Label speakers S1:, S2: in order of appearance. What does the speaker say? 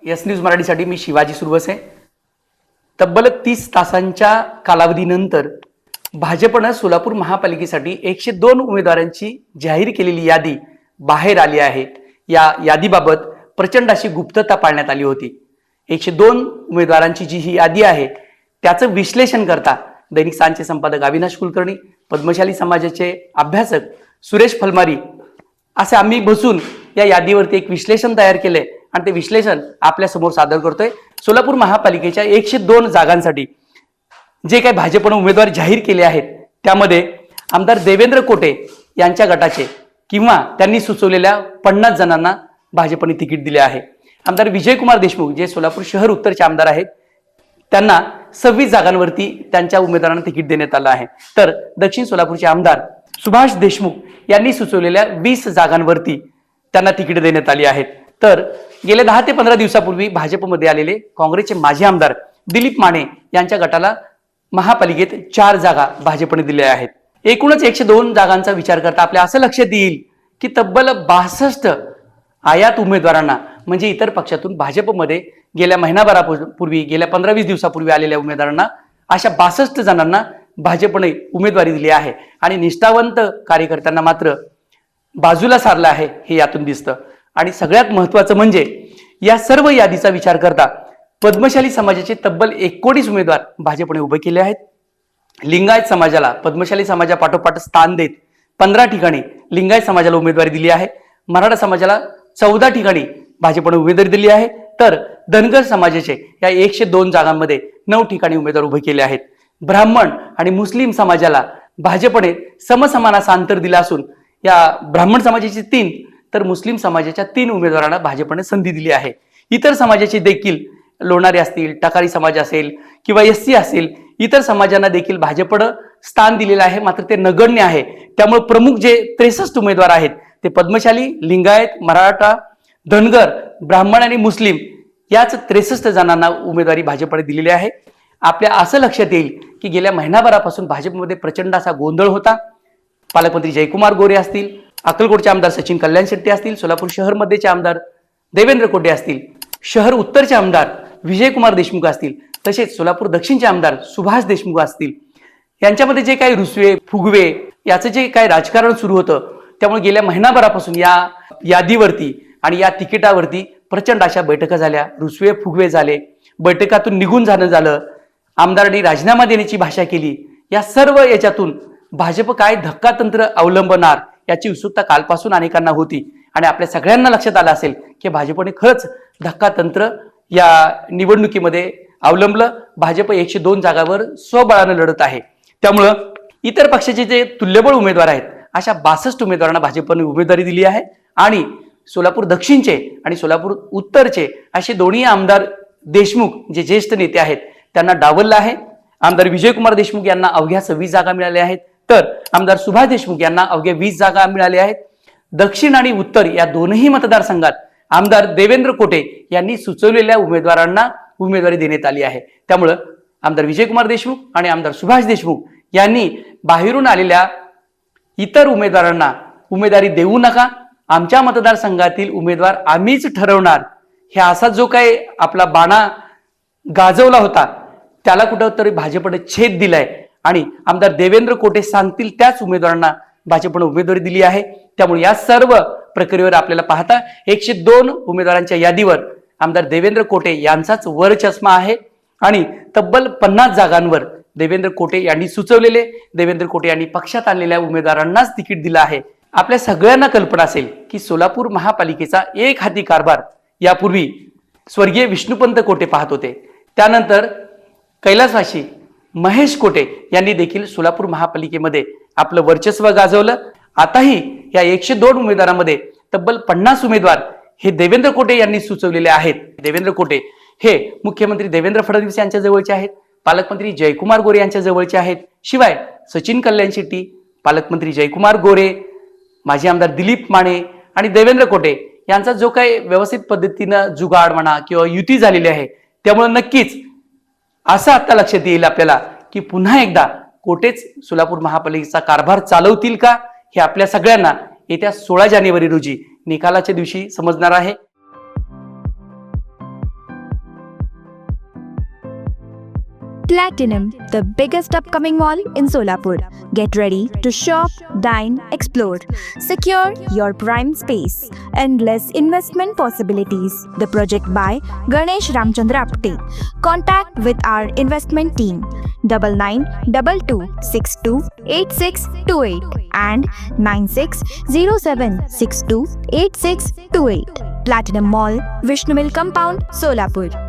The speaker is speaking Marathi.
S1: एस न्यूज मराठीसाठी मी शिवाजी सुरवसे. तब्बल 30 तासांच्या कालावधीनंतर भाजपनं सोलापूर महापालिकेसाठी 102 उमेदवारांची जाहीर केलेली यादी बाहेर आली आहे. या यादीबाबत प्रचंड अशी गुप्तता पाळण्यात आली होती. 102 उमेदवारांची जी ही यादी आहे त्याचं विश्लेषण करता दैनिक सांचे संपादक अविनाश कुलकर्णी, पद्मशाली समाजाचे अभ्यासक सुरेश फलमारी असे आम्ही बसून या यादीवरती एक विश्लेषण तयार केले आणि ते विश्लेषण आपल्या समोर सादर करतोय. सोलापूर महापालिकेच्या 102 जागांसाठी जे काही भाजपनं उमेदवार जाहीर केले आहेत त्यामध्ये आमदार देवेंद्र कोटे यांच्या गटाचे किंवा त्यांनी सुचवलेल्या 50 जणांना भाजपने तिकीट दिले आहे. आमदार विजयकुमार देशमुख जे सोलापूर शहर उत्तरचे आमदार आहेत त्यांना 26 जागांवरती त्यांच्या उमेदवारांना तिकीट देण्यात आलं आहे. तर दक्षिण सोलापूरचे आमदार सुभाष देशमुख यांनी सुचवलेल्या 20 जागांवरती त्यांना तिकीट देण्यात आली आहेत. तर गेल्या 10 ते 15 दिवसापूर्वी भाजपमध्ये आलेले काँग्रेसचे माजी आमदार दिलीप माने यांच्या गटाला महापालिकेत 4 जागा भाजपने दिल्या आहेत. एकूणच 102 जागांचा विचार करता आपल्या असं लक्षात येईल की तब्बल 62 आयात उमेदवारांना म्हणजे इतर पक्षातून भाजपमध्ये गेल्या महिनाभरापूर्वी गेल्या 15-20 दिवसापूर्वी आलेल्या उमेदवारांना अशा 62 जणांना भाजपने उमेदवारी दिली आहे आणि निष्ठावंत कार्यकर्त्यांना मात्र बाजूला सारलं आहे हे यातून दिसतं. आणि सगळ्यात महत्वाचं म्हणजे या सर्व यादीचा विचार करता पद्मशाली समाजाचे तब्बल 19 उमेदवार भाजपने उभे केले आहेत. लिंगायत समाजाला पद्मशाली समाजापाठोपाठ स्थान देत 15 ठिकाणी लिंगायत समाजाला उमेदवारी दिली आहे. मराठा समाजाला 14 ठिकाणी भाजपने उमेदवारी दिली आहे. तर धनगर समाजाचे या 102 जागांमध्ये 9 ठिकाणी उमेदवार उभे केले आहेत. ब्राह्मण आणि मुस्लिम समाजाला भाजपने समसमान असा अंतर दिला असून या ब्राह्मण समाजाचे 3 तर मुस्लिम समाजाच्या 3 उमेदवारांना भाजपने संधी दिली आहे. इतर समाजाचे देखील लोणारे असतील, टकारी समाज असेल किंवा एससी असेल, इतर समाजांना देखील भाजपनं स्थान दिलेलं आहे, मात्र ते नगण्य आहे. त्यामुळे प्रमुख जे 63 उमेदवार आहेत ते पद्मशाली, लिंगायत, मराठा, धनगर, ब्राह्मण आणि मुस्लिम याच 63 जणांना उमेदवारी भाजपने दिलेली आहे. आपल्या असं लक्षात येईल की गेल्या महिनाभरापासून भाजपमध्ये प्रचंड असा गोंधळ होता. पालकमंत्री जयकुमार गोरे असतील, अक्कलकोटचे आमदार सचिन कल्याण शेट्टी असतील, सोलापूर शहर मध्येचे आमदार देवेंद्र कोटे असतील, शहर उत्तरचे आमदार विजयकुमार देशमुख असतील, तसेच सोलापूर दक्षिणचे आमदार सुभाष देशमुख असतील, यांच्यामध्ये जे काही रुसवे फुगवे याचं जे काही राजकारण सुरू होतं त्यामुळे गेल्या महिनाभरापासून या यादीवरती आणि या तिकिटावरती प्रचंड अशा बैठका झाल्या, रुसवे फुगवे झाले, बैठकातून निघून जाणं झालं, आमदारांनी राजीनामा देण्याची भाषा केली. या सर्व याच्यातून भाजप काय धक्कातंत्र अवलंबणार याची उत्सुकता कालपासून अनेकांना होती आणि आपल्या सगळ्यांना लक्षात आलं असेल की भाजपने खरंच धक्कातंत्र या निवडणुकीमध्ये अवलंबलं. भाजप 102 जागावर स्वबळानं लढत आहे. त्यामुळं इतर पक्षाचे जे तुल्यबळ उमेदवार आहेत अशा 62 उमेदवारांना भाजपने उमेदवारी दिली आहे आणि सोलापूर दक्षिणचे आणि सोलापूर उत्तरचे असे दोन्ही आमदार देशमुख जे ज्येष्ठ नेते आहेत त्यांना डावललं आहे. आमदार विजयकुमार देशमुख यांना अवघ्या 26 जागा मिळाल्या आहेत, तर आमदार सुभाष देशमुख यांना अवघ्या 20 जागा मिळाल्या आहेत. दक्षिण आणि उत्तर या दोनही मतदारसंघात आमदार देवेंद्र कोटे यांनी सुचवलेल्या उमेदवारांना उमेदवारी देण्यात आली आहे. त्यामुळं आमदार विजयकुमार देशमुख आणि आमदार सुभाष देशमुख यांनी बाहेरून आलेल्या इतर उमेदवारांना उमेदवारी देऊ नका, आमच्या मतदारसंघातील उमेदवार आम्हीच ठरवणार, हे असा जो काही आपला बाणा गाजवला होता त्याला कुठंतरी भाजपने छेद दिलाय आणि आमदार देवेंद्र कोटे सांगतील त्याच उमेदवारांना भाजपने उमेदवारी दिली आहे. त्यामुळे या सर्व प्रक्रियेवर आपल्याला पाहता 102 उमेदवारांच्या यादीवर आमदार देवेंद्र कोटे यांचाच वर चष्मा आहे आणि तब्बल 50 जागांवर देवेंद्र कोटे यांनी सुचवलेले, देवेंद्र कोटे यांनी पक्षात आणलेल्या उमेदवारांनाच तिकीट दिलं आहे. आपल्या सगळ्यांना कल्पना असेल की सोलापूर महापालिकेचा एक हाती कारभार यापूर्वी स्वर्गीय विष्णुपंत कोटे पाहत होते. त्यानंतर कैलासवासी महेश कोटे यांनी देखील सोलापूर महापालिकेमध्ये आपलं वर्चस्व गाजवलं. आताही या 102 उमेदवारांमध्ये तब्बल 50 उमेदवार हे देवेंद्र कोटे यांनी सुचवलेले आहेत. देवेंद्र कोटे हे मुख्यमंत्री देवेंद्र फडणवीस यांच्या जवळचे आहेत, पालकमंत्री जयकुमार गोरे यांच्या जवळचे आहेत. शिवाय सचिन कल्याण शेट्टी, पालकमंत्री जयकुमार गोरे, माजी आमदार दिलीप माने आणि देवेंद्र कोटे यांचा जो काही व्यवस्थित पद्धतीनं जुगाड म्हणा किंवा युती झालेली आहे त्यामुळे नक्कीच असं आता लक्षात येईल आपल्याला की पुन्हा एकदा कोटेच सोलापूर महापालिकेचा कारभार चालवतील का हे आपल्या सगळ्यांना येत्या 16 जानेवारी रोजी निकालाच्या दिवशी समजणार आहे.
S2: Platinum, the biggest upcoming mall in Solapur. Get ready to shop, dine, explore. Secure your prime space. Endless investment possibilities. The project by Ganesh Ramchandra Apte. Contact with our investment team 9922628628 and 9607628628. Platinum Mall, Vishnu Mill Compound, Solapur.